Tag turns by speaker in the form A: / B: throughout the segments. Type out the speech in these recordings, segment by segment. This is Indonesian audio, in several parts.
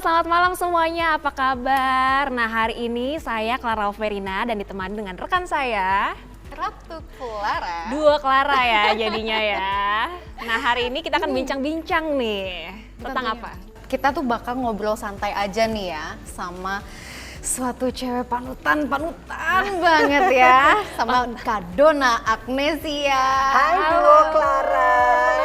A: selamat malam semuanya, apa kabar? Nah, hari ini saya Clara Alverina dan ditemani dengan rekan saya
B: Ratu Clara.
A: Dua Clara ya jadinya ya. Nah, hari ini kita akan bincang-bincang nih tentang apa?
B: Kita tuh bakal ngobrol santai aja nih ya sama suatu cewek panutan banget ya, sama Kak Donna Agnesia.
C: Hai Duo Clara.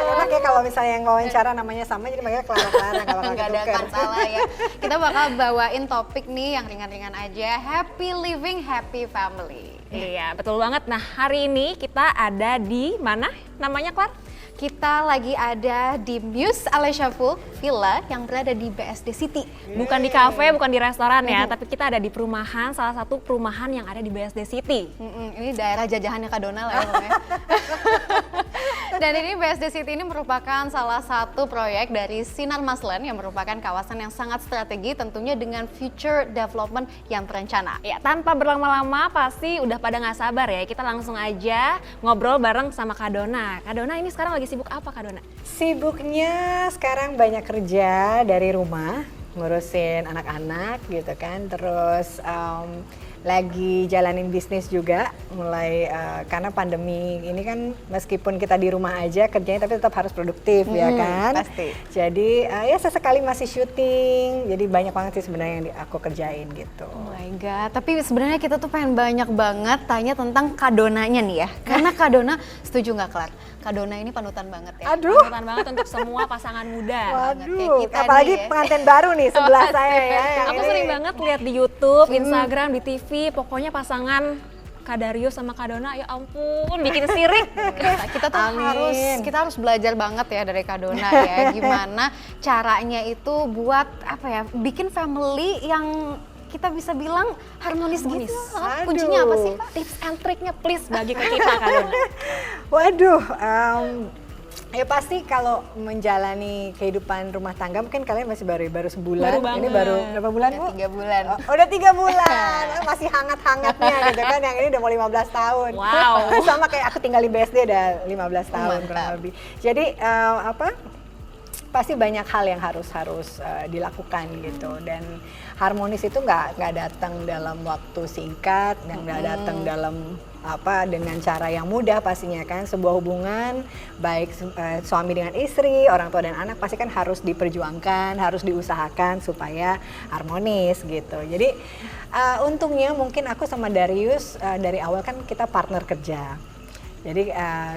C: Enak ya kalau misalnya yang wawancara namanya sama jadi makanya Clara nggak bakal
B: Nggak ada
C: ketuker.
B: masalah ya. Kita bakal bawain topik nih yang ringan-ringan aja, happy living, happy family.
A: Iya, betul banget. Nah, hari ini kita ada di mana namanya, Clar?
B: Kita lagi ada di Muse Alessia Pool Villa yang berada di BSD City.
A: Bukan di kafe, bukan di restoran ya, tapi kita ada di perumahan, salah satu perumahan yang ada di BSD City.
B: Ini daerah jajahannya Kak Donna lah ya pokoknya. Dan ini BSD City ini merupakan salah satu proyek dari Sinar Maslen yang merupakan kawasan yang sangat strategi tentunya dengan future development yang terencana.
A: Ya, tanpa berlama-lama pasti udah pada nggak sabar ya. Kita langsung aja ngobrol bareng sama Kak Donna. Kak Donna ini sekarang lagi sibuk apa, Kak Donna?
C: Sibuknya sekarang banyak kerja dari rumah, ngurusin anak-anak gitu kan, terus lagi jalanin bisnis juga mulai karena pandemi ini kan meskipun kita di rumah aja kerjanya tapi tetap harus produktif ya kan.
B: Pasti.
C: Jadi ya sesekali masih syuting, jadi banyak banget sih sebenarnya yang aku kerjain gitu.
B: Oh my god, tapi sebenarnya kita tuh pengen banyak banget tanya tentang Kak Donnanya nih ya. Karena Kak Donna, setuju nggak Clar? Kak Donna ini panutan banget ya.
C: Aduh.
A: Panutan banget untuk semua pasangan muda.
B: Kayak
C: Waduh,
B: kita
C: apalagi
B: nih ya.
C: pengantin baru nih sebelah saya ya. Yang
A: Aku
C: ini.
A: sering banget lihat di YouTube, Instagram, di TV, pokoknya pasangan Kak Darius sama Kak Donna, ya ampun, bikin sirik.
B: Kita tuh
C: Amin.
B: harus belajar banget ya dari Kak Donna ya, gimana caranya itu buat apa ya, bikin family yang kita bisa bilang harmonis. Gitu.
C: Aduh.
B: Kuncinya apa sih?
A: Tips and triknya please bagi ke kita, Kak Donna.
C: Waduh, ya pasti kalau menjalani kehidupan rumah tangga mungkin kalian masih baru sebulan.
A: Baru banget.
C: Ini baru berapa bulan Bu?
B: 3 bulan.
C: Oh, udah 3 bulan, masih hangat-hangatnya gitu kan. Yang ini udah mau 15 tahun.
A: Wow.
C: Sama kayak aku tinggal di BSD udah 15 tahun
B: Mantap.
C: kurang lebih. Jadi pasti banyak hal yang harus dilakukan gitu, dan harmonis itu nggak datang dalam waktu singkat dan nggak datang dalam dengan cara yang mudah pastinya kan. Sebuah hubungan baik suami dengan istri, orang tua dan anak pasti kan harus diperjuangkan, harus diusahakan supaya harmonis gitu. Jadi untungnya mungkin aku sama Darius dari awal kan kita partner kerja. Jadi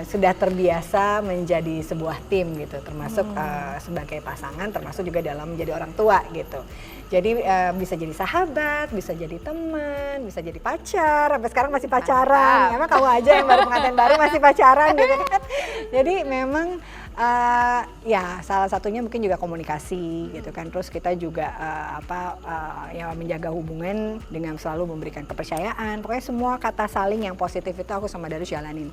C: sudah terbiasa menjadi sebuah tim gitu, termasuk sebagai pasangan, termasuk juga dalam menjadi orang tua gitu. Jadi bisa jadi sahabat, bisa jadi teman, bisa jadi pacar, sampai sekarang masih pacaran. Emang kamu aja yang baru pengantin baru masih pacaran gitu kan. Jadi memang ya salah satunya mungkin juga komunikasi gitu kan. Terus kita juga ya menjaga hubungan dengan selalu memberikan kepercayaan. Pokoknya semua kata saling yang positif itu aku sama Darius jalanin.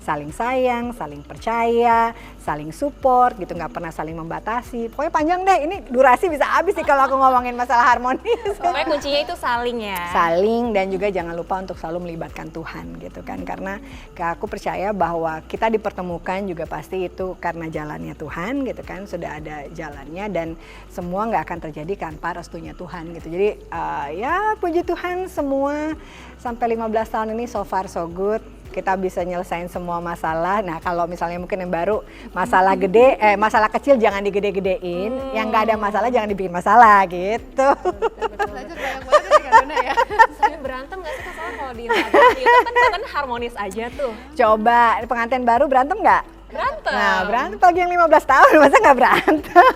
C: Saling sayang, saling percaya, saling support gitu, nggak pernah saling membatasi. Pokoknya panjang deh, ini durasi bisa habis sih kalau aku ngomongin masalah harmonis.
A: Pokoknya kuncinya itu saling ya.
C: Saling, dan juga jangan lupa untuk selalu melibatkan Tuhan gitu kan. Karena aku percaya bahwa kita dipertemukan juga pasti itu karena jalannya Tuhan gitu kan, sudah ada jalannya dan semua nggak akan terjadi tanpa restunya Tuhan gitu. Jadi ya puji Tuhan semua sampai 15 tahun ini so far so good. Kita bisa nyelesain semua masalah. Nah kalau misalnya mungkin yang baru masalah gede, masalah kecil jangan digede-gedein. Yang nggak ada masalah jangan dibikin masalah gitu.
B: Belajar banyak banget dari Kak Donna ya.
A: Sering berantem nggak sih Kak, soalnya kalau di Instagram, di YouTube kan kelihatan harmonis aja tuh.
C: Coba pengantin baru berantem nggak?
A: Berantem.
C: Nah berantem pagi yang 15 tahun masa nggak berantem.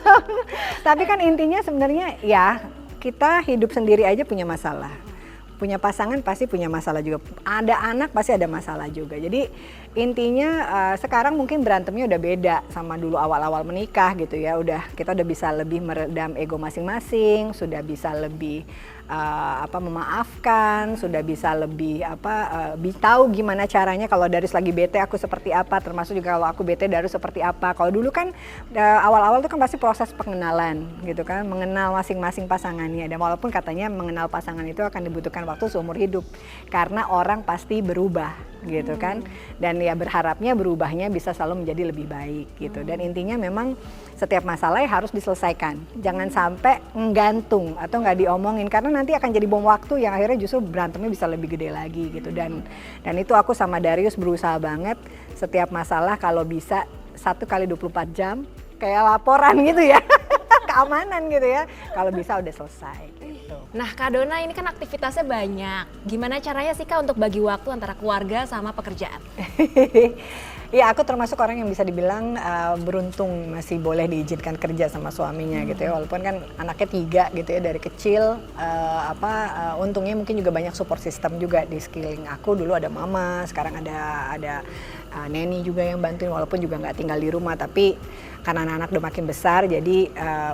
C: Tapi kan intinya sebenarnya ya kita hidup sendiri aja punya masalah. Punya pasangan pasti punya masalah juga, ada anak pasti ada masalah juga. Jadi intinya sekarang mungkin berantemnya udah beda sama dulu awal-awal menikah gitu ya. Kita udah bisa lebih meredam ego masing-masing, sudah bisa lebih memaafkan, sudah bisa lebih tahu gimana caranya kalau Darius lagi bete aku seperti apa, termasuk juga kalau aku bete Darius seperti apa. Kalau dulu kan awal-awal itu kan pasti proses pengenalan gitu kan, mengenal masing-masing pasangannya. Dan walaupun katanya mengenal pasangan itu akan dibutuhkan waktu seumur hidup karena orang pasti berubah gitu kan. Dan ya berharapnya berubahnya bisa selalu menjadi lebih baik gitu. Dan intinya memang setiap masalah harus diselesaikan. Jangan sampai menggantung atau nggak diomongin karena nanti akan jadi bom waktu yang akhirnya justru berantemnya bisa lebih gede lagi gitu. Dan itu aku sama Darius berusaha banget setiap masalah kalau bisa 1 kali 24 jam kayak laporan gitu ya. Keamanan gitu ya. Kalau bisa udah selesai gitu.
A: Nah Kak Dona ini kan aktivitasnya banyak. Gimana caranya sih Kak untuk bagi waktu antara keluarga sama pekerjaan?
C: Ya aku termasuk orang yang bisa dibilang beruntung masih boleh diizinkan kerja sama suaminya gitu ya. Walaupun kan anaknya 3 gitu ya dari kecil. Untungnya mungkin juga banyak support system juga di sekeliling aku. Dulu ada mama, sekarang ada neni juga yang bantuin walaupun juga nggak tinggal di rumah. Tapi karena anak-anak udah makin besar jadi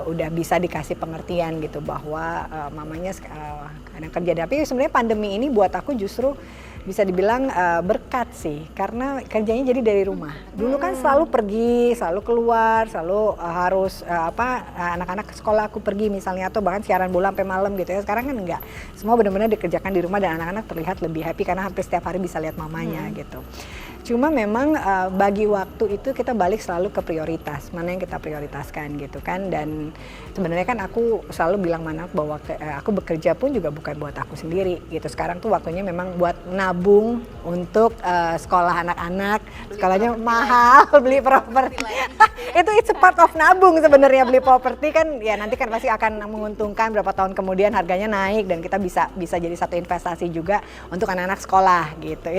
C: udah bisa dikasih pengertian gitu bahwa mamanya kadang kerja. Tapi sebenarnya pandemi ini buat aku justru bisa dibilang berkat sih karena kerjanya jadi dari rumah. Dulu kan selalu pergi, selalu keluar, selalu harus anak-anak sekolah aku pergi misalnya atau bahkan siaran bola sampai malam gitu ya. Sekarang kan enggak. Semua benar-benar dikerjakan di rumah dan anak-anak terlihat lebih happy karena hampir setiap hari bisa lihat mamanya gitu. Cuma memang bagi waktu itu kita balik selalu ke prioritas, mana yang kita prioritaskan gitu kan. Dan sebenarnya kan aku selalu bilang mana bahwa aku bekerja pun juga bukan buat aku sendiri gitu. Sekarang tuh waktunya memang buat nabung untuk sekolah anak-anak, sekolahnya mahal, beli properti. Itu it's a part of nabung sebenarnya, beli properti kan ya nanti kan pasti akan menguntungkan berapa tahun kemudian harganya naik dan kita bisa jadi satu investasi juga untuk anak-anak sekolah gitu.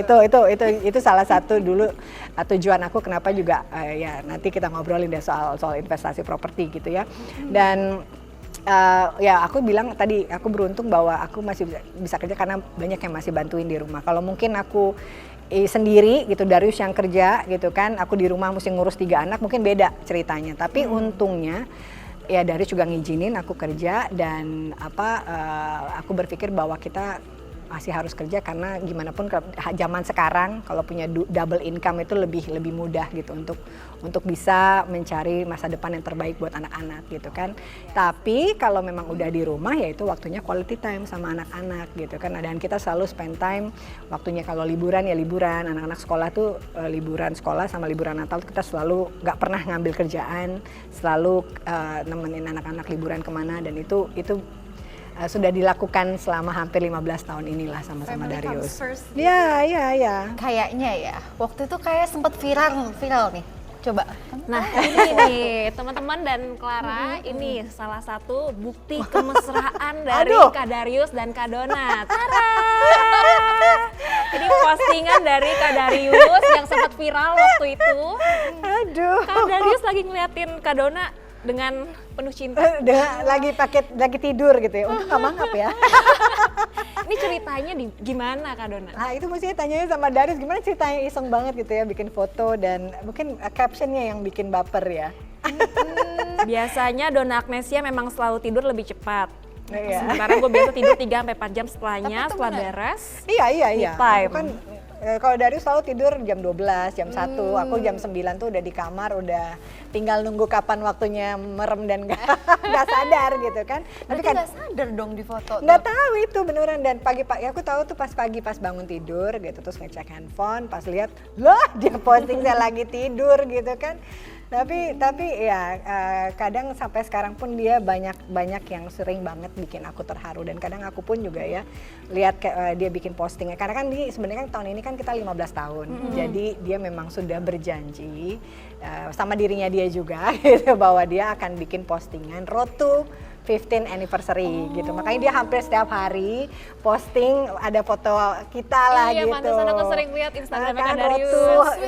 C: Itu salah satu dulu tujuan aku kenapa juga ya nanti kita ngobrolin deh soal investasi properti gitu ya. Dan ya aku bilang tadi aku beruntung bahwa aku masih bisa kerja karena banyak yang masih bantuin di rumah. Kalau mungkin aku sendiri gitu, Darius yang kerja gitu kan, aku di rumah mesti ngurus 3 anak mungkin beda ceritanya. Tapi untungnya ya Darius juga ngizinin aku kerja dan aku berpikir bahwa kita masih harus kerja karena gimana pun zaman sekarang kalau punya double income itu lebih mudah gitu untuk bisa mencari masa depan yang terbaik buat anak-anak gitu kan. Tapi kalau memang udah di rumah ya itu waktunya quality time sama anak-anak gitu kan. Dan kita selalu spend time waktunya kalau liburan ya liburan. Anak-anak sekolah tuh liburan sekolah sama liburan Natal kita selalu nggak pernah ngambil kerjaan, selalu nemenin anak-anak liburan kemana dan itu sudah dilakukan selama hampir 15 tahun inilah sama-sama Darius. Ya.
B: Kayaknya ya, waktu itu kayak sempat viral nih. Coba.
A: Nah ini nih teman-teman dan Clara, ini salah satu bukti kemesraan dari Kak Darius dan Kak Dona. Tara! Ini postingan dari Kak Darius yang sempat viral waktu itu.
C: Aduh.
A: Kak Darius lagi ngeliatin Kak Dona dengan penuh cinta.
C: lagi tidur gitu ya. Untuk nggak mangap ya.
A: Ini ceritanya gimana Kak Dona?
C: Nah itu mestinya tanyanya sama Darius gimana ceritanya, iseng banget gitu ya bikin foto dan mungkin captionnya yang bikin baper ya.
A: Biasanya Dona Agnesia memang selalu tidur lebih cepat.
C: Iya.
A: Sementara gue biasa tidur 3-4 jam setelahnya, setelah beres.
C: Iya.
A: Me time.
C: Aku kan kalau Darius selalu tidur jam 12, jam 1, aku jam 9 tuh udah di kamar, udah tinggal nunggu kapan waktunya merem dan nggak sadar gitu kan.
B: Tapi kan nggak sadar dong di foto.
C: Nggak tahu itu beneran. Dan pagi-pagi aku tahu tuh pas pagi pas bangun tidur gitu terus ngecek handphone, pas lihat loh dia posting saya lagi tidur gitu kan. Tapi ya kadang sampai sekarang pun dia banyak yang sering banget bikin aku terharu dan kadang aku pun juga ya lihat dia bikin postingnya karena kan dia sebenarnya kan tahun ini kan kita 15 tahun. Jadi dia memang sudah berjanji sama dirinya dia juga gitu bahwa dia akan bikin postingan road to 15th anniversary gitu. Makanya dia hampir setiap hari posting ada foto kita lah
A: iya,
C: gitu.
A: Iya, pantesan aku sering lihat Instagram Kak Darius.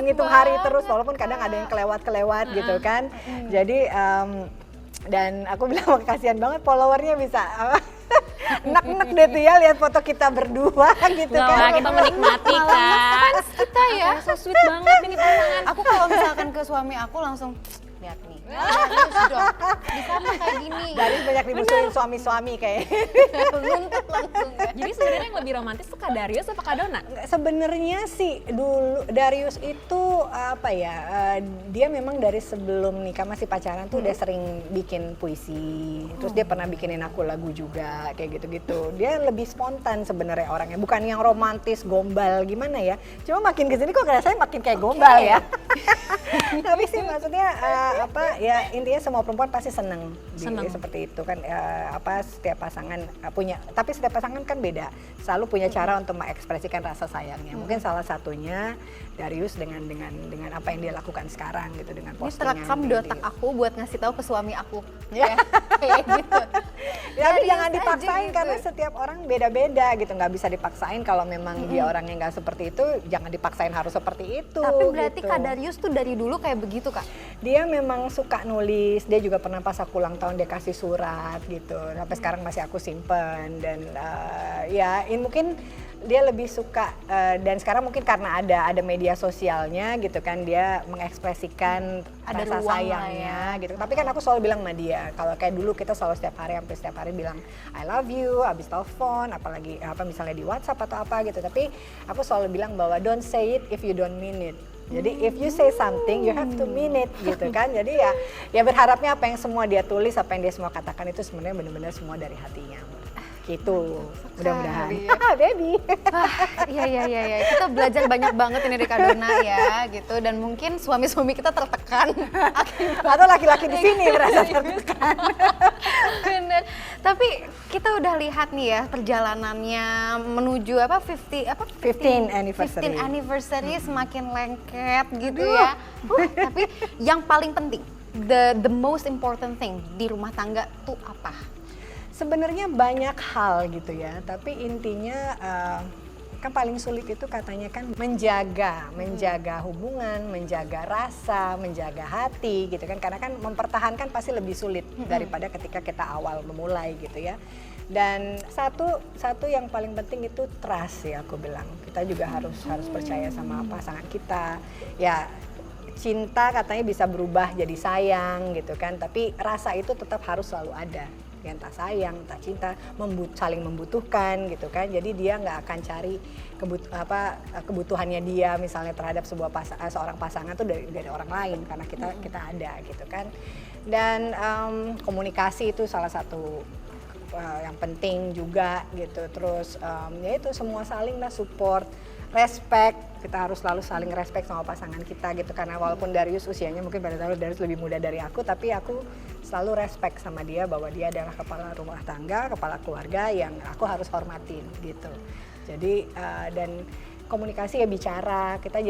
C: Ngitung hari terus walaupun kadang ada yang kelewat gitu kan. Jadi dan aku bilang kasihan banget followernya bisa enak-enak deh tuh ya lihat foto kita berdua gitu kan.
A: Kita menikmati kan.
B: Kita ya.
A: So sweet banget ini pasangan.
B: Aku kalau misalkan ke suami aku langsung lihat nih. Dong. Di sana kayak gini
C: Darius banyak dimusuhin suami-suami kayak.
B: Runtuh langsung ya.
A: Jadi sebenarnya yang lebih romantis tuh Kak Darius apa Kak Dona?
C: Sebenarnya sih dulu Darius itu apa ya, dia memang dari sebelum nikah masih pacaran tuh udah sering bikin puisi, terus dia pernah bikinin aku lagu juga kayak gitu-gitu. Dia lebih spontan sebenarnya orangnya, bukan yang romantis gombal gimana ya. Cuma makin kesini kok rasanya makin kayak gombal ya. Tapi sih maksudnya apa ya, intinya semua perempuan pasti seneng. Seperti itu kan, apa setiap pasangan punya, tapi setiap pasangan kan beda, selalu punya cara untuk mengekspresikan rasa sayangnya. Mungkin salah satunya Darius dengan apa yang dia lakukan sekarang gitu, dengan
B: Ini
C: postingan.
B: terekam di otak aku buat ngasih tahu ke suami aku. Ya, kayak gitu.
C: Ya, tapi
B: Darius
C: jangan
B: aja
C: dipaksain
B: gitu.
C: karena setiap orang beda-beda gitu, nggak bisa dipaksain. Kalau memang dia orangnya nggak seperti itu, jangan dipaksain harus seperti itu.
B: Tapi berarti
C: gitu.
B: Kak Darius tuh dari dulu kayak begitu Kak?
C: Dia memang suka nulis, dia juga pernah pas aku ulang tahun dia kasih surat gitu, sampai sekarang masih aku simpen. Dan ya ini mungkin dia lebih suka, dan sekarang mungkin karena ada media sosialnya gitu kan, dia mengekspresikan
B: Ada
C: rasa
B: ruang lah
C: sayangnya
B: ya.
C: gitu. Tapi kan aku selalu bilang sama dia, kalau kayak dulu kita selalu hampir setiap hari bilang I love you, abis telepon, apalagi apa misalnya di WhatsApp atau apa gitu. Tapi aku selalu bilang bahwa don't say it if you don't mean it. Jadi if you say something, you have to mean it gitu kan. Jadi ya berharapnya apa yang semua dia tulis, apa yang dia semua katakan itu sebenarnya benar-benar semua dari hatinya. Gitu, mudah-mudahan. Baby.
B: Iya. Kita belajar banyak banget ini dari Kak Dona ya gitu. Dan mungkin suami-suami kita tertekan.
C: Atau laki-laki di sini merasa tertekan.
B: Bener. Tapi kita udah lihat nih ya perjalanannya menuju
C: 15th anniversary.
B: 15th anniversary semakin lengket gitu ya. Tapi yang paling penting, the most important thing di rumah tangga tuh apa?
C: Sebenarnya banyak hal gitu ya, tapi intinya kan paling sulit itu katanya kan menjaga hubungan, menjaga rasa, menjaga hati gitu kan, karena kan mempertahankan pasti lebih sulit daripada ketika kita awal memulai gitu ya. Dan satu yang paling penting itu trust ya, aku bilang kita juga harus percaya sama pasangan kita ya. Cinta katanya bisa berubah jadi sayang gitu kan, tapi rasa itu tetap harus selalu ada. Entah sayang, entah cinta, saling membutuhkan gitu kan. Jadi dia nggak akan cari kebutuhannya dia misalnya terhadap seorang pasangan tuh dari orang lain, karena kita ada gitu kan. Dan komunikasi itu salah satu yang penting juga gitu. Terus ya itu semua saling lah, support, respect. Kita harus selalu saling respect sama pasangan kita gitu, karena walaupun Darius usianya mungkin pada tahun Darius lebih muda dari aku, tapi aku selalu respect sama dia bahwa dia adalah kepala rumah tangga, kepala keluarga yang aku harus hormatin gitu. Jadi dan komunikasi ya bicara, kita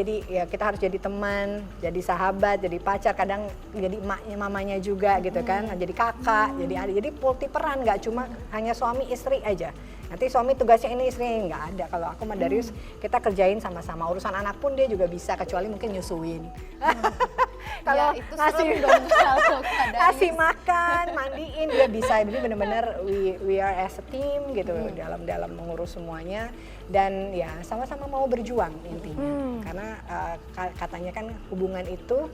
C: harus jadi teman, jadi sahabat, jadi pacar, kadang jadi emaknya mamanya juga gitu kan, jadi kakak, jadi adik, jadi multi peran, nggak cuma hanya suami istri aja. Nanti suami tugasnya ini, istri nggak ada. Kalau aku sama Darius kita kerjain sama-sama, urusan anak pun dia juga bisa, kecuali mungkin nyusuin. Kalau
B: ya, itu serem dong kalau Kak Darius.
C: ngasih makan, mandiin dia bisa. Jadi benar-benar we are as a team gitu dalam mengurus semuanya, dan ya sama-sama mau berjuang intinya. Karena katanya kan hubungan itu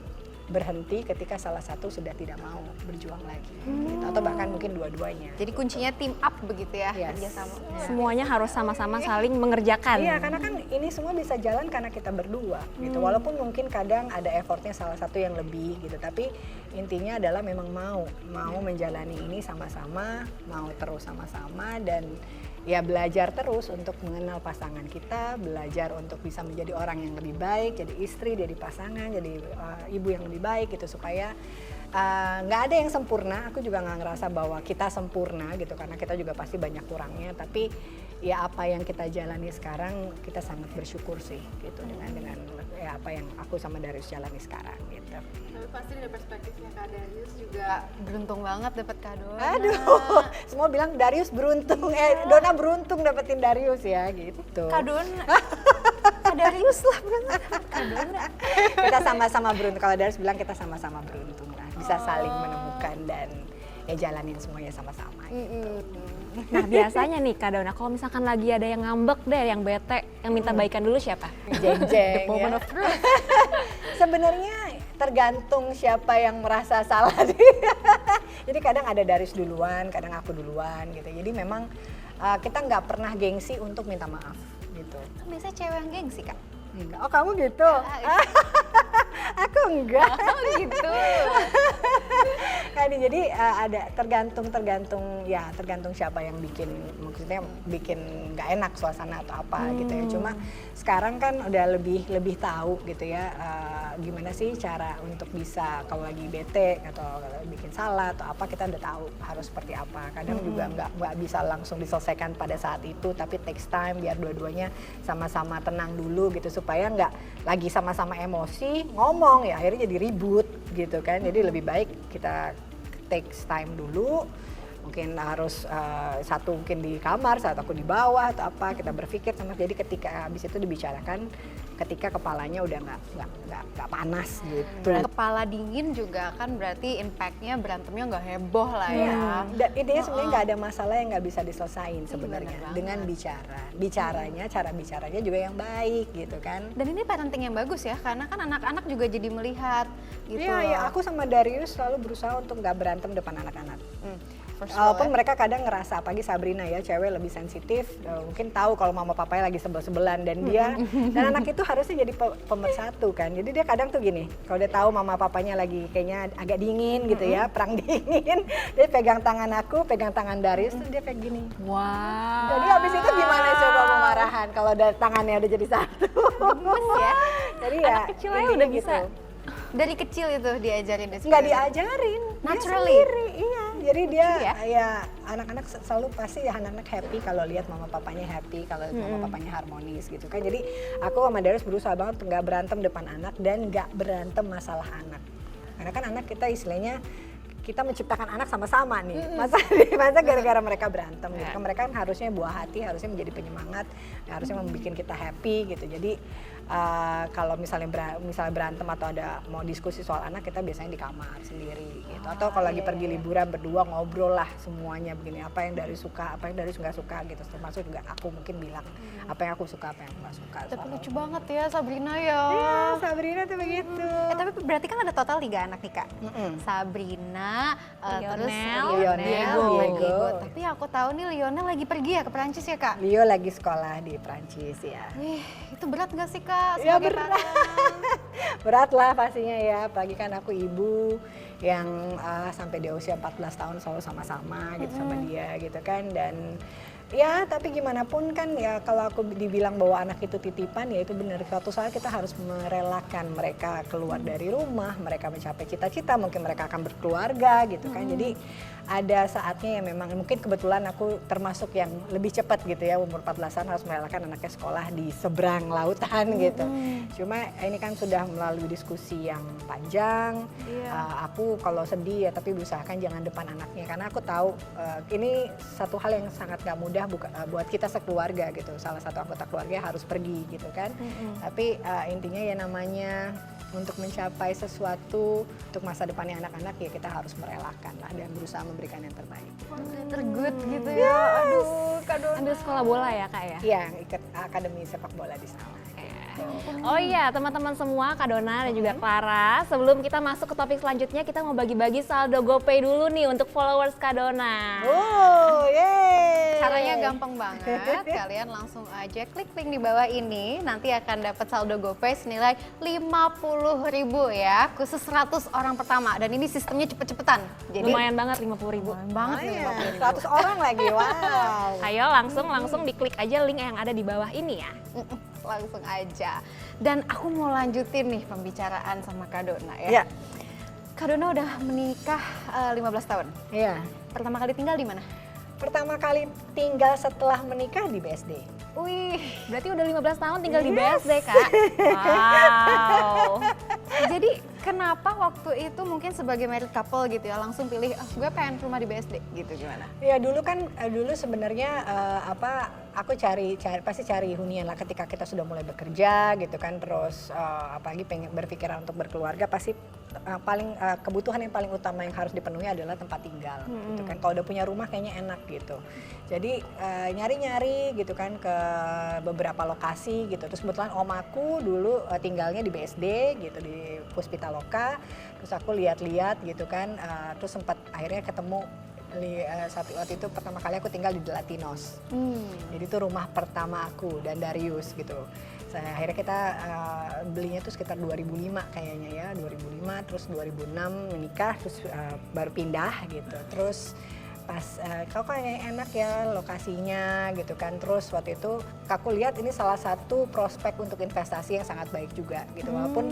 C: berhenti ketika salah satu sudah tidak mau berjuang lagi gitu. Atau bahkan mungkin dua-duanya.
B: Jadi kuncinya team up begitu ya,
C: Yes.
B: kerjasama.
A: Semuanya harus sama-sama saling mengerjakan.
C: Iya, karena kan ini semua bisa jalan karena kita berdua gitu. Walaupun mungkin kadang ada effortnya salah satu yang lebih gitu, tapi intinya adalah memang mau menjalani ini sama-sama, mau terus sama-sama, dan ya belajar terus untuk mengenal pasangan kita, belajar untuk bisa menjadi orang yang lebih baik, jadi istri, jadi pasangan, jadi ibu yang lebih baik gitu, supaya nggak ada yang sempurna. Aku juga nggak ngerasa bahwa kita sempurna gitu, karena kita juga pasti banyak kurangnya, tapi ya apa yang kita jalani sekarang kita sangat bersyukur sih gitu, dengan ya apa yang aku sama Darius jalani sekarang gitu.
B: Tapi pasti dari perspektifnya Kak Darius juga beruntung banget dapat Kak Dona.
C: Aduh, semua bilang Darius beruntung, Dona beruntung dapetin Darius ya gitu.
B: Kak Dona. Kak Darius lah beruntung. Kak Dona.
C: Kita sama-sama beruntung. Kalau Darius bilang kita sama-sama beruntung lah, bisa saling menemukan dan ya jalanin semuanya sama-sama.
A: Nah biasanya nih Kak Dona, kalau misalkan lagi ada yang ngambek deh, yang bete, yang minta baikan dulu siapa?
C: Jeng-jeng
A: The moment
C: ya.
A: of truth.
C: Sebenarnya tergantung siapa yang merasa salah. Jadi kadang ada Darius duluan, kadang aku duluan gitu. Jadi memang kita nggak pernah gengsi untuk minta maaf gitu.
B: Biasanya cewek yang gengsi, Kak.
C: Enggak. Oh kamu gitu? Aku enggak.
B: Oh gitu.
C: Jadi ada tergantung siapa yang maksudnya bikin nggak enak suasana atau apa gitu ya. Cuma sekarang kan udah lebih tahu gitu ya gimana sih cara untuk bisa kalau lagi bete atau bikin salah atau apa, kita udah tahu harus seperti apa. Kadang juga nggak bisa langsung diselesaikan pada saat itu, tapi takes time biar dua-duanya sama-sama tenang dulu gitu supaya nggak lagi sama-sama emosi ngomong ya akhirnya jadi ribut gitu kan. Jadi lebih baik kita takes time dulu, mungkin harus satu mungkin di kamar, satu aku di bawah atau apa, kita berpikir sama. Jadi ketika habis itu dibicarakan ketika kepalanya udah nggak panas gitu.
B: Kepala dingin juga kan berarti impactnya berantemnya nggak heboh lah ya.
C: Dan intinya sebenarnya nggak ada masalah yang nggak bisa diselesain sebenarnya
B: bener
C: dengan cara bicaranya juga yang baik gitu kan.
B: Dan ini parenting yang bagus ya, karena kan anak-anak juga jadi melihat gitu.
C: Iya, aku sama Darius selalu berusaha untuk nggak berantem depan anak-anak.
B: ya.
C: Walaupun mereka kadang ngerasa, apalagi Sabrina ya, cewek lebih sensitif, mungkin tahu kalau mama papanya lagi sebel-sebelan dan dan anak itu harusnya jadi pemersatu kan. Jadi dia kadang tuh gini, kalau dia tahu mama papanya lagi kayaknya agak dingin gitu ya, perang dingin, dia pegang tangan aku, pegang tangan Darius, tuh dia kayak gini.
B: Wow.
C: Jadi habis itu gimana coba pemarahan kalau tangannya udah jadi satu.
B: Gemes ya.
C: Jadi
A: Anak kecil aja udah bisa.
B: Dari kecil itu diajarin deh.
C: Nggak diajarin,
B: Naturally.
C: dia sendiri, iya. Jadi dia
B: Lucu
C: ya anak-anak selalu pasti ya anak-anak happy kalau lihat mama papanya happy, kalau mama papanya harmonis gitu kan. Jadi aku sama Darius berusaha banget nggak berantem depan anak dan nggak berantem masalah anak. Karena kan anak kita istilahnya kita menciptakan anak sama-sama nih. Masa gara-gara mereka berantem gitu kan. Mereka kan harusnya buah hati, harusnya menjadi penyemangat, harusnya membuat kita happy gitu. Jadi kalau misalnya berantem atau ada mau diskusi soal anak, kita biasanya di kamar sendiri gitu. Atau kalau lagi pergi liburan berdua ngobrol lah semuanya begini, apa yang Darius suka, apa yang Darius nggak suka gitu. Termasuk juga aku mungkin bilang apa yang aku suka, apa yang aku nggak suka.
B: Tapi lucu banget ya Sabrina ya.
C: Iya, Sabrina tuh begitu.
B: Tapi berarti kan ada total 3 anak nih Kak. Sabrina, terus
A: Lionel,
C: Diego.
B: Tapi aku tahu nih Lionel lagi pergi ya ke Perancis ya Kak?
C: Leo lagi sekolah di Prancis ya.
B: Wih, itu berat gak sih Kak?
C: Ya
B: sebagai
C: berat.
B: parent?
C: Berat lah pastinya ya, apalagi kan aku ibu yang sampai di usia 14 tahun selalu sama-sama gitu sama dia gitu kan. Dan ya tapi gimana pun kan ya kalau aku dibilang bahwa anak itu titipan ya itu benar. Suatu saat kita harus merelakan mereka keluar dari rumah, mereka mencapai cita-cita, mungkin mereka akan berkeluarga gitu kan. Jadi ada saatnya yang memang mungkin kebetulan aku termasuk yang lebih cepat gitu ya, umur 14-an harus merelakan anaknya sekolah di seberang lautan gitu. Cuma ini kan sudah melalui diskusi yang panjang. Aku kalau sedih ya tapi berusahakan jangan depan anaknya, karena aku tahu ini satu hal yang sangat gak mudah buat kita sekeluarga gitu. Salah satu anggota keluarga harus pergi gitu kan. Tapi intinya ya namanya untuk mencapai sesuatu untuk masa depannya anak-anak ya kita harus merelakan lah dan berusaha memberikan yang terbaik.
B: Tergood gitu ya. Aduh, Kak Dona.
A: Ambil sekolah bola ya Kak ya?
C: Iya, ikut akademi sepak bola di sana.
A: Oh iya, teman-teman semua, Kak Dona dan juga Clara, sebelum kita masuk ke topik selanjutnya, kita mau bagi-bagi saldo GoPay dulu nih untuk followers Kak Dona.
C: Oh, yeay!
B: Caranya gampang banget, kalian langsung aja klik link di bawah ini, nanti akan dapat saldo GoPay senilai 50.000 ya, khusus 100 orang pertama, dan ini sistemnya cepet-cepetan. Jadi
A: Lumayan banget 50.000.
B: lumayan banget nih 50.000.
C: 100 orang lagi, wow.
A: Ayo langsung diklik aja link yang ada di bawah ini ya.
B: Langsung aja. Dan aku mau lanjutin nih pembicaraan sama Kak Dona ya.
C: Iya.
B: Kak Dona udah menikah 15 tahun.
C: Iya.
B: Pertama kali tinggal di mana?
C: Pertama kali tinggal setelah menikah di BSD.
B: Wih,
A: Berarti udah 15 tahun tinggal di BSD Kak. Wow.
B: jadi kenapa waktu itu mungkin sebagai married couple gitu ya langsung pilih gue pengen rumah di BSD gitu gimana?
C: Ya dulu kan sebenarnya aku pasti cari hunian lah ketika kita sudah mulai bekerja gitu kan, terus apalagi pengen berpikiran untuk berkeluarga pasti kebutuhan yang paling utama yang harus dipenuhi adalah tempat tinggal gitu kan. Kalau udah punya rumah kayaknya enak gitu. Jadi nyari-nyari gitu kan ke beberapa lokasi gitu. Terus kebetulan om aku dulu tinggalnya di BSD gitu, di Puspitaloka. Terus aku lihat-lihat gitu kan, terus sempat akhirnya ketemu waktu itu pertama kali aku tinggal di The Latinos. Jadi itu rumah pertama aku dan Darius gitu. Akhirnya kita belinya tuh sekitar 2005 kayaknya ya, 2005 terus 2006 menikah terus baru pindah gitu. Terus pas kok kayak enak ya lokasinya gitu kan. Terus waktu itu aku lihat ini salah satu prospek untuk investasi yang sangat baik juga gitu. Walaupun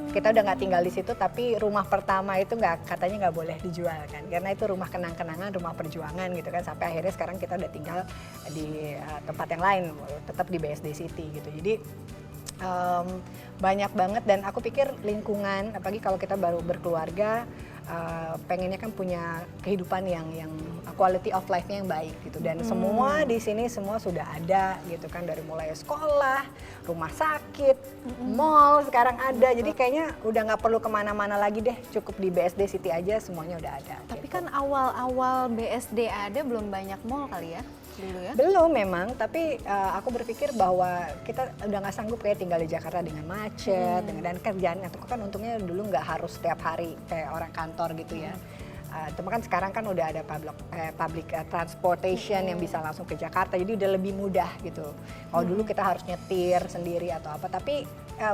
C: kita udah nggak tinggal di situ, tapi rumah pertama itu katanya nggak boleh dijual kan, karena itu rumah kenang-kenangan, rumah perjuangan gitu kan. Sampai akhirnya sekarang kita udah tinggal di tempat yang lain, tetap di BSD City gitu. Jadi banyak banget, dan aku pikir lingkungan, apalagi kalau kita baru berkeluarga, pengennya kan punya kehidupan yang quality of life-nya yang baik gitu. Dan semua di sini semua sudah ada gitu kan, dari mulai sekolah, rumah sakit, mall sekarang ada. Jadi kayaknya udah nggak perlu kemana-mana lagi deh, cukup di BSD City aja semuanya udah ada.
B: Tapi
C: gitu.
B: kan awal-awal BSD ada belum banyak mall kali ya? Dulu ya?
C: Belum memang, tapi aku berpikir bahwa kita udah nggak sanggup kayak tinggal di Jakarta dengan macet, dan kerjaan aku kan untungnya dulu nggak harus setiap hari kayak orang kantor gitu ya. Cuma kan sekarang kan udah ada public transportation yang bisa langsung ke Jakarta, jadi udah lebih mudah gitu. Kalau dulu kita harus nyetir sendiri atau apa, tapi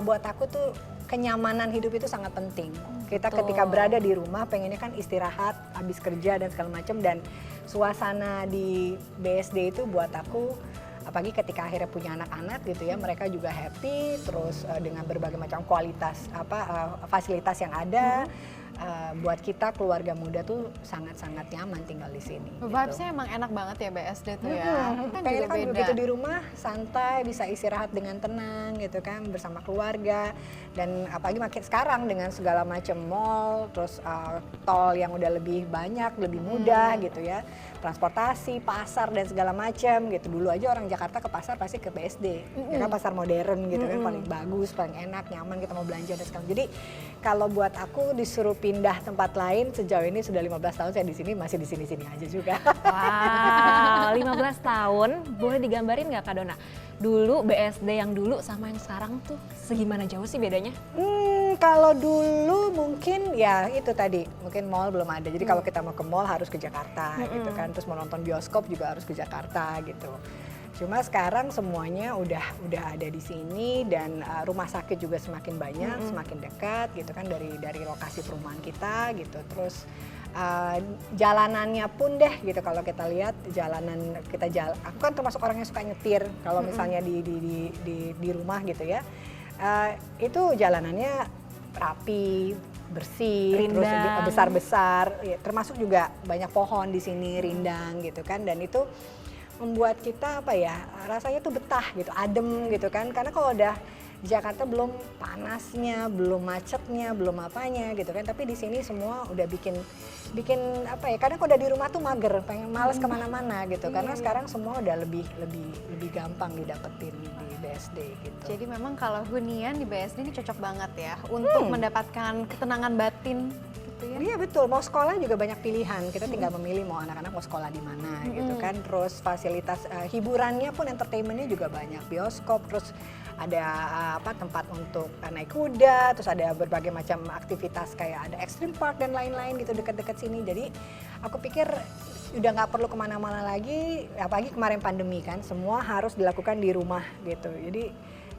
C: buat aku tuh kenyamanan hidup itu sangat penting. Kita ketika berada di rumah pengennya kan istirahat, habis kerja dan segala macam, dan suasana di BSD itu buat aku, apalagi ketika akhirnya punya anak-anak gitu ya, mereka juga happy, terus dengan berbagai macam kualitas fasilitas yang ada. Buat kita keluarga muda tuh sangat-sangat nyaman tinggal di sini.
B: Vibes-nya emang enak banget ya BSD tuh ya. Kan
C: Pengen
B: juga
C: kan
B: beda.
C: begitu di rumah santai, bisa istirahat dengan tenang gitu kan, bersama keluarga. Dan apalagi makin sekarang dengan segala macam mall, terus tol yang udah lebih banyak, lebih mudah gitu ya, transportasi, pasar dan segala macam gitu. Dulu aja orang Jakarta ke pasar pasti ke BSD, ya kan, pasar modern gitu kan, paling bagus, paling enak, nyaman, kita mau belanja dan segala. Jadi kalau buat aku disuruh pindah tempat lain, sejauh ini sudah 15 tahun saya di sini, masih di sini-sini aja juga.
A: Wow, 15 tahun, boleh digambarin nggak Kak Dona? Dulu BSD yang dulu sama yang sekarang tuh segimana jauh sih bedanya?
C: Kalau dulu mungkin ya itu tadi, mungkin mall belum ada. Jadi kalau kita mau ke mall harus ke Jakarta gitu kan. Terus mau nonton bioskop juga harus ke Jakarta gitu. Cuma sekarang semuanya udah ada di sini, dan rumah sakit juga semakin banyak, semakin dekat gitu kan dari lokasi perumahan kita gitu. Terus jalanannya pun deh gitu, kalau kita lihat jalanan aku kan termasuk orang yang suka nyetir kalau misalnya di rumah gitu ya. Itu jalanannya rapi, bersih,
A: Rindang.
C: terus besar-besar, ya, termasuk juga banyak pohon di sini, rindang gitu kan, dan itu membuat kita rasanya tuh betah gitu, adem gitu kan. Karena kalau udah di Jakarta belum panasnya, belum macetnya, belum apanya gitu kan, tapi di sini semua udah bikin kadang kalau udah di rumah tuh mager, pengen males kemana-mana gitu. Karena sekarang semua udah lebih gampang didapetin di BSD gitu.
B: Jadi memang kalau hunian di BSD ini cocok banget ya untuk mendapatkan ketenangan batin gitu ya.
C: Iya betul, mau sekolah juga banyak pilihan. Kita tinggal memilih mau anak-anak mau sekolah di mana gitu kan. Terus fasilitas hiburannya pun, entertainmentnya juga banyak, bioskop, terus ada tempat untuk naik kuda, terus ada berbagai macam aktivitas kayak ada extreme park dan lain-lain gitu dekat-dekat sini. Jadi aku pikir udah nggak perlu kemana-mana lagi, apalagi kemarin pandemi kan, semua harus dilakukan di rumah gitu. Jadi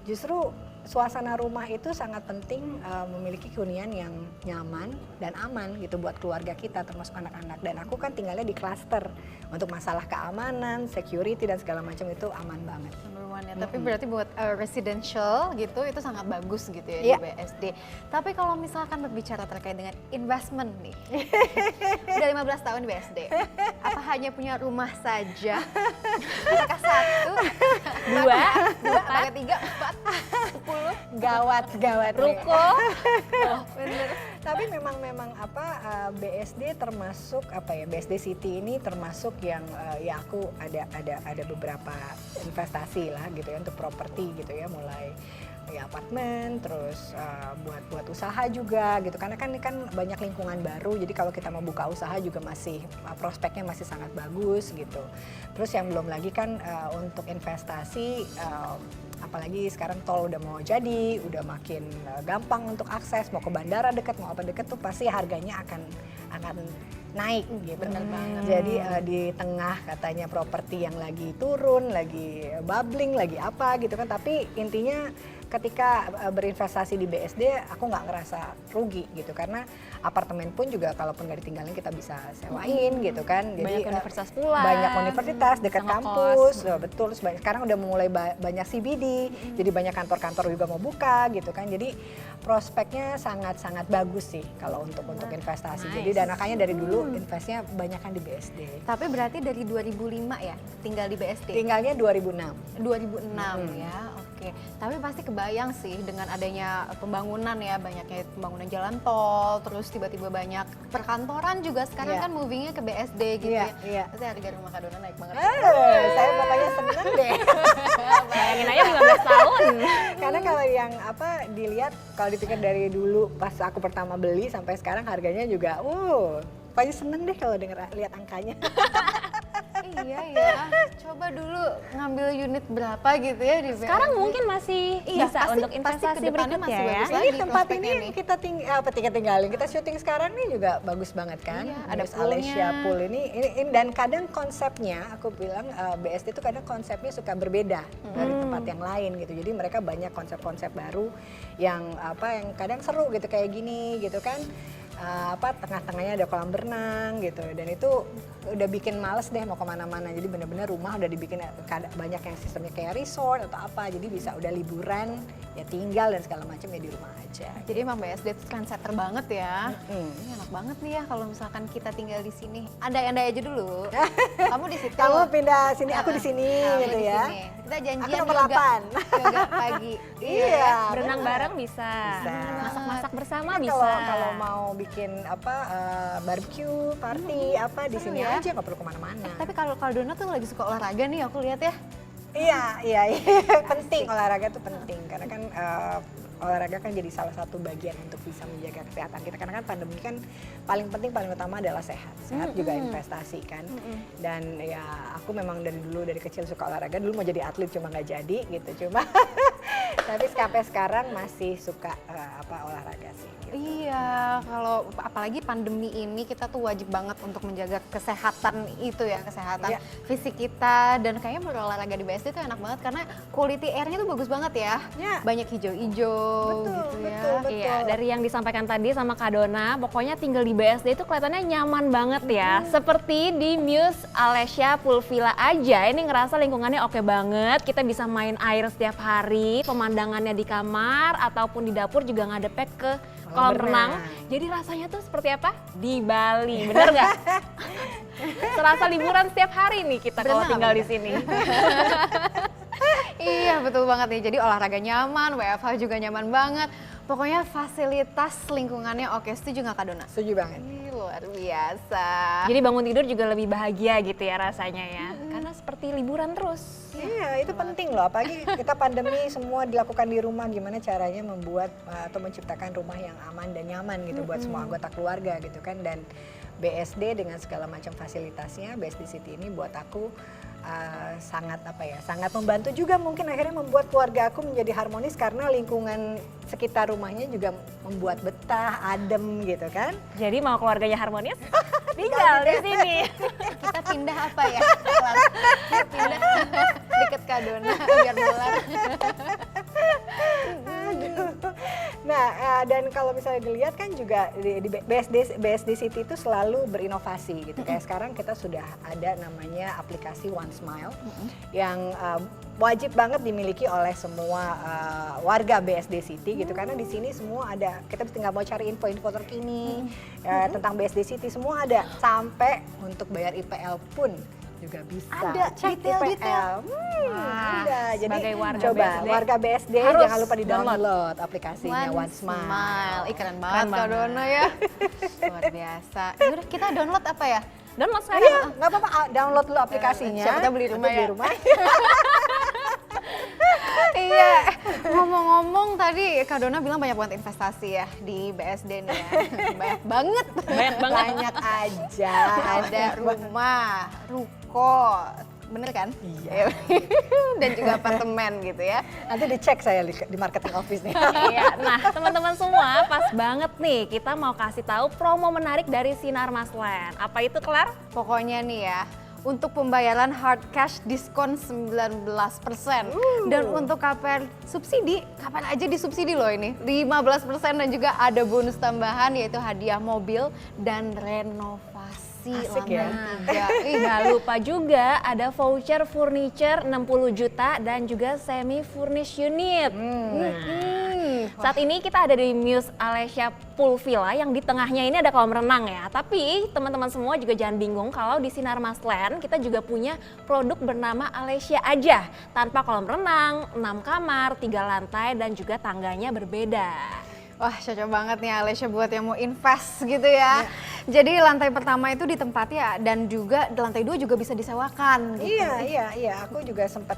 C: justru suasana rumah itu sangat penting, memiliki hunian yang nyaman dan aman gitu buat keluarga kita, termasuk anak-anak. Dan aku kan tinggalnya di klaster, untuk masalah keamanan, security dan segala macam itu aman banget.
B: Tapi berarti buat residential gitu itu sangat bagus gitu ya di BSD. Tapi kalau misalkan berbicara terkait dengan investment nih, udah 15 tahun di BSD, apa hanya punya rumah saja? Apakah 1, 2, apakah 3, 4, 10?
C: Gawat
A: Ruko?
C: Bener. Tapi memang BSD termasuk BSD City ini termasuk yang ya aku ada beberapa investasi lah gitu ya untuk properti gitu ya, mulai ya apartemen, terus buat usaha juga gitu. Karena kan ini kan banyak lingkungan baru, jadi kalau kita mau buka usaha juga masih prospeknya masih sangat bagus gitu. Terus yang belum lagi kan untuk investasi, apalagi sekarang tol udah mau jadi, udah makin gampang untuk akses, mau ke bandara deket, mau apa deket tuh pasti harganya akan naik gitu.
B: Bener banget.
C: Jadi di tengah katanya properti yang lagi turun, lagi bubbling, lagi apa gitu kan, tapi intinya ketika berinvestasi di BSD aku nggak ngerasa rugi gitu, karena apartemen pun juga kalaupun nggak ditinggalin kita bisa sewain gitu kan. Jadi
A: Banyak universitas pula.
C: banyak universitas dekat
A: sama
C: kampus, betul. Sekarang udah mulai banyak CBD, jadi banyak kantor-kantor juga mau buka gitu kan. Jadi prospeknya sangat-sangat bagus sih kalau untuk investasi. Jadi dan makanya dari dulu investnya banyak kan di BSD.
B: Tapi berarti dari 2005 ya tinggal di BSD?
C: Tinggalnya 2006.
B: 2006 ya, oke. Tapi pasti kebayang sih dengan adanya pembangunan ya, banyaknya pembangunan jalan tol, terus tiba-tiba banyak perkantoran juga sekarang
C: Iya.
B: kan movingnya ke BSD gitu
C: Iya,
B: ya.
C: iya.
B: Pasti harga rumah Kak Dona naik banget.
C: Saya pokoknya seneng deh.
A: Bayangin aja 15 tahun.
C: Karena kalau yang dilihat, kalau dipikir dari dulu pas aku pertama beli sampai sekarang harganya juga, pokoknya seneng deh kalau lihat angkanya.
B: Iya ya, coba dulu ngambil unit berapa gitu ya di BSD.
A: Sekarang mungkin masih
B: Iya,
A: bisa
B: pasti-
A: untuk
B: pasti
A: investasi
B: kedepannya
A: berikutnya
B: masih
A: ya.
B: bagus
C: Ini
B: lagi
C: tempat
B: prospeknya
C: ini
B: nih.
C: kita tinggalin, kita syuting sekarang nih juga bagus banget kan.
B: Iya, ada
C: News
B: poolnya.
C: Asia Pool ini dan kadang konsepnya aku bilang BSD itu kadang konsepnya suka berbeda dari tempat yang lain gitu. Jadi mereka banyak konsep-konsep baru yang yang kadang seru gitu kayak gini gitu kan. Tengah-tengahnya ada kolam berenang gitu, dan itu udah bikin males deh mau kemana-mana. Jadi bener-bener rumah udah dibikin banyak yang sistemnya kayak resort atau apa, jadi bisa udah liburan ya tinggal dan segala macam ya di rumah aja.
B: Jadi emang BSD itu trendsetter banget ya.
C: Mm.
B: Ini enak banget nih ya kalau misalkan kita tinggal di sini. Andai-andai aja dulu. Kamu di situ.
C: Kamu pindah sini, aku di sini
B: Kamu
C: gitu
B: di
C: ya.
B: sini. Kita janjian
C: Aku nomor
B: yoga,
C: 8.
B: yoga pagi.
C: Iya.
A: Berenang
C: bener.
A: bareng bisa.
C: Bisa.
A: Masak-masak bersama
C: Kan
A: bisa.
C: Kalau mau bikin barbecue party di sini
B: ya.
C: aja, nggak perlu kemana-mana.
B: Tapi kalau Dona tuh lagi suka olahraga nih, aku lihat ya.
C: Iya. Penting, olahraga tuh penting karena kan olahraga kan jadi salah satu bagian untuk bisa menjaga kesehatan kita, karena kan pandemi kan paling penting paling utama adalah sehat juga investasi kan. Dan ya aku memang dari kecil suka olahraga, dulu mau jadi atlet cuma nggak jadi gitu, cuma tapi sampai sekarang masih suka olahraga sih gitu.
B: Iya, kalau apalagi pandemi ini kita tuh wajib banget untuk menjaga kesehatan itu ya, kesehatan
C: Iya.
B: fisik kita, dan kayaknya berolahraga di BSD itu enak banget karena quality air-nya tuh bagus banget ya.
C: Ya.
B: Banyak hijau-hijau gitu ya.
C: betul.
A: Iya, dari yang disampaikan tadi sama Kak Dona, pokoknya tinggal di BSD itu kelihatannya nyaman banget ya. Seperti di Muse Alesia Pool Villa aja, ini ngerasa lingkungannya oke banget. Kita bisa main air setiap hari, pemandangannya di kamar ataupun di dapur juga ngadepnya ke kolam renang. Jadi rasanya tuh seperti apa? Di Bali, bener nggak? Serasa liburan setiap hari nih kita kalau
B: Berenang,
A: tinggal di sini.
B: Iya betul banget nih, jadi olahraga nyaman, WFH juga nyaman banget. Pokoknya fasilitas lingkungannya oke, setuju nggak Kak Dona?
C: Setuju banget.
B: Ih, luar biasa.
A: Jadi bangun tidur juga lebih bahagia gitu ya rasanya ya. Karena seperti liburan terus.
C: Iya, itu penting loh. Apalagi kita pandemi semua dilakukan di rumah, gimana caranya membuat atau menciptakan rumah yang aman dan nyaman gitu buat semua anggota keluarga gitu kan. Dan BSD dengan segala macam fasilitasnya, BSD City ini buat aku sangat sangat membantu juga, mungkin akhirnya membuat keluarga aku menjadi harmonis karena lingkungan sekitar rumahnya juga membuat betah, adem gitu kan.
A: Jadi mau keluarganya harmonis, tinggal di sini.
B: Kita pindah apa ya? Pindah deket Kak Dona biar nular.
C: Nah, dan kalau misalnya dilihat kan juga di BSD City itu selalu berinovasi gitu. Kayak sekarang kita sudah ada namanya aplikasi One Smile yang wajib banget dimiliki oleh semua warga BSD City gitu, karena di sini semua ada. Kita tinggal mau cari info-info terkini tentang BSD City, semua ada, sampai untuk bayar IPL pun juga bisa.
B: Ada,
C: Cek
B: detail-detail.
A: Wah,
C: Jadi
A: sebagai warga
C: coba
A: BSD,
C: warga BSD
A: harus
C: jangan lupa di-download aplikasinya One Smile.
B: Ih, keren
A: Keren
B: banget Kak
A: banget.
B: Dona ya. Luar biasa. Yaudah, kita download apa ya?
A: download sekarang.
C: Iya, nggak apa-apa, download dulu aplikasinya.
B: siapa tahu beli rumah
C: Nanti
B: ya.
C: beli rumah.
B: Iya, ngomong-ngomong tadi Kak Dona bilang banyak banget investasi ya di BSD nih ya. Banyak banget.
C: Banyak aja.
B: Ada rumah, ruko, bener kan?
C: Iya.
B: Dan juga apartemen gitu ya.
C: Nanti dicek saya di marketing office nih.
A: Iya, nah teman-teman semua pas banget nih kita mau kasih tahu promo menarik dari Sinar Maslen. Apa itu, Klar?
B: Pokoknya nih ya, untuk pembayaran hard cash diskon 19%. Dan untuk KPR subsidi, kapan aja disubsidi loh ini, 15% dan juga ada bonus tambahan yaitu hadiah mobil dan renovasi.
C: Asik
B: lantai
C: ya.
B: 3. Ih,
A: Nggak lupa juga ada voucher furniture 60 juta dan juga semi furnished unit. Saat ini kita ada di Muse Alesia Pool Villa yang di tengahnya ini ada kolam renang ya. Tapi teman-teman semua juga jangan bingung kalau di Sinar Maslen kita juga punya produk bernama Alesia aja. Tanpa kolam renang, 6 kamar, 3 lantai dan juga tangganya berbeda.
B: Wah, cocok banget nih Alesia buat yang mau invest gitu ya. Jadi lantai pertama itu ditempati ya, dan juga di lantai 2 juga bisa disewakan gitu.
C: Iya. Aku juga sempat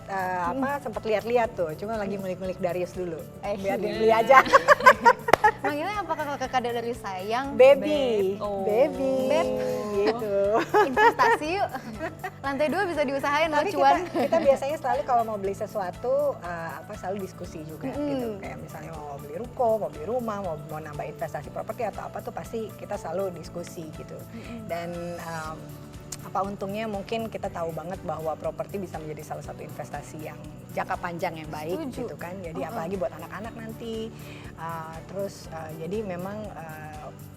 C: sempat lihat-lihat tuh. Cuma lagi ngulik-ngulik Darius dulu. Biar dia beli aja.
B: Manggilnya apakah kakak dari sayang?
C: Baby.
A: Oh.
C: Baby. Gitu.
B: Investasi yuk. Lantai 2 bisa diusahain loh
C: Tapi
B: cuan.
C: kita biasanya selalu kalau mau beli sesuatu selalu diskusi juga gitu. Kayak misalnya mau beli ruko, mau beli rumah, mau nambah investasi properti atau apa tuh pasti kita selalu diskusi gitu. Dan apa untungnya mungkin kita tahu banget bahwa properti bisa menjadi salah satu investasi yang jangka panjang yang baik.
B: Setuju.
C: Gitu kan. Jadi apalagi buat anak-anak nanti. Jadi memang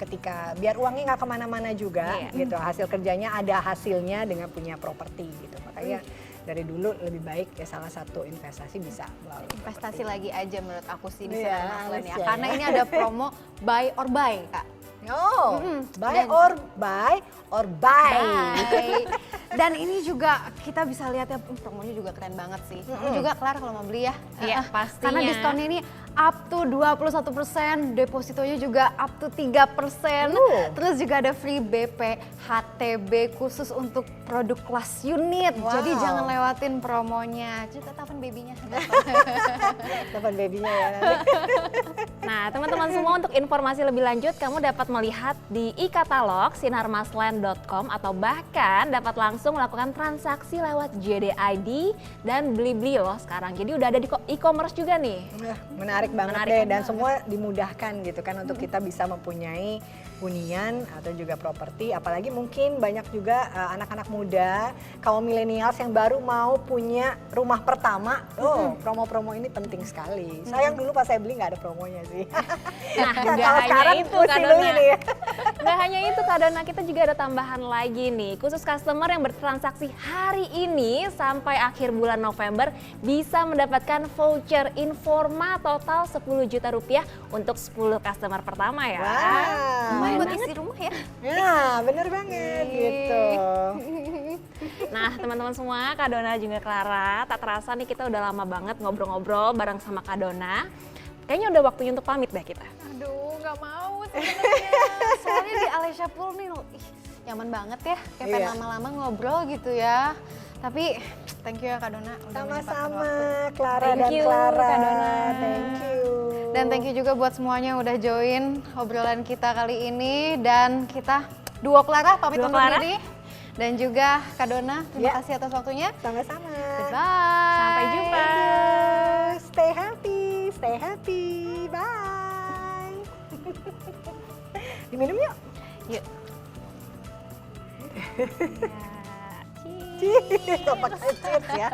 C: ketika biar uangnya nggak kemana-mana juga gitu, hasil kerjanya ada hasilnya dengan punya properti gitu. Makanya dari dulu lebih baik ya salah satu investasi bisa melalui
B: Investasi lagi aja menurut aku sih di
C: Iya,
B: Sinar Maslen ya.
C: Alesia,
B: Karena
C: ya.
B: ini ada promo buy or buy, Kak.
C: buy or buy.
B: Bye. Dan ini juga kita bisa lihat ya, promonya juga keren banget sih. Kamu juga Clara kalau mau beli ya.
A: Iya, pastinya.
B: Karena diskonnya ini up to 21%, depositonya juga up to 3%. Terus juga ada free BP HTB khusus untuk produk kelas unit.
C: Wow.
B: Jadi jangan lewatin promonya. Juga tapan babynya.
C: Dapat babynya ya nanti.
A: Nah, teman-teman semua untuk informasi lebih lanjut kamu dapat melihat di e-katalog sinarmaslen.com atau bahkan dapat langsung melakukan transaksi lewat JDID dan Blibli loh sekarang. Jadi udah ada di e-commerce juga nih.
C: Menarik banget
A: Menarik
C: deh
A: banget.
C: dan semua dimudahkan gitu kan untuk kita bisa mempunyai hunian atau juga properti, apalagi mungkin banyak juga anak-anak muda, kaum milenials yang baru mau punya rumah pertama. Promo-promo ini penting sekali. Sayang dulu pas saya beli nggak ada promonya sih.
A: Nah,
C: Kalau
A: nggak hanya
C: sekarang
A: itu
C: mesti
A: Kak
C: beli
A: Dona.
C: nih.
A: Nggak hanya itu Kak Dona, kita juga ada tambahan lagi nih. Khusus customer yang bertransaksi hari ini sampai akhir bulan November bisa mendapatkan voucher Informa total 10 juta rupiah untuk 10 customer pertama ya.
C: Wow.
B: Lumayan buat isi rumah ya.
C: Ya, bener banget gitu.
A: Nah teman-teman semua, Kak Dona juga Clara, tak terasa nih kita udah lama banget ngobrol-ngobrol bareng sama Kak Dona. Kayaknya udah waktunya untuk pamit deh kita.
B: Aduh, nggak mau sebenarnya. Soalnya di Alesia Pool nih, nyaman banget ya. Kayak pengen
C: Iya.
B: lama-lama ngobrol gitu ya. Tapi thank you ya Kak Dona. udah menyempatkan
C: Sama-sama
B: waktu.
C: Clara
A: Thank
C: dan
A: you,
C: Clara.
A: Kak Dona.
C: Thank you.
B: Dan thank you juga buat semuanya yang udah join obrolan kita kali ini. Dan kita Duo Clara pamit
A: Duo
B: undur
A: Clara.
B: diri. Dan juga Kak Dona, terima
C: Ya.
B: kasih atas waktunya.
C: Sama-sama.
B: Goodbye.
A: Sampai jumpa.
C: Stay happy, stay happy. Bye. Diminum yuk.
B: Yuk.
A: Ya, cheers.
C: Cheers, pakai cheers ya.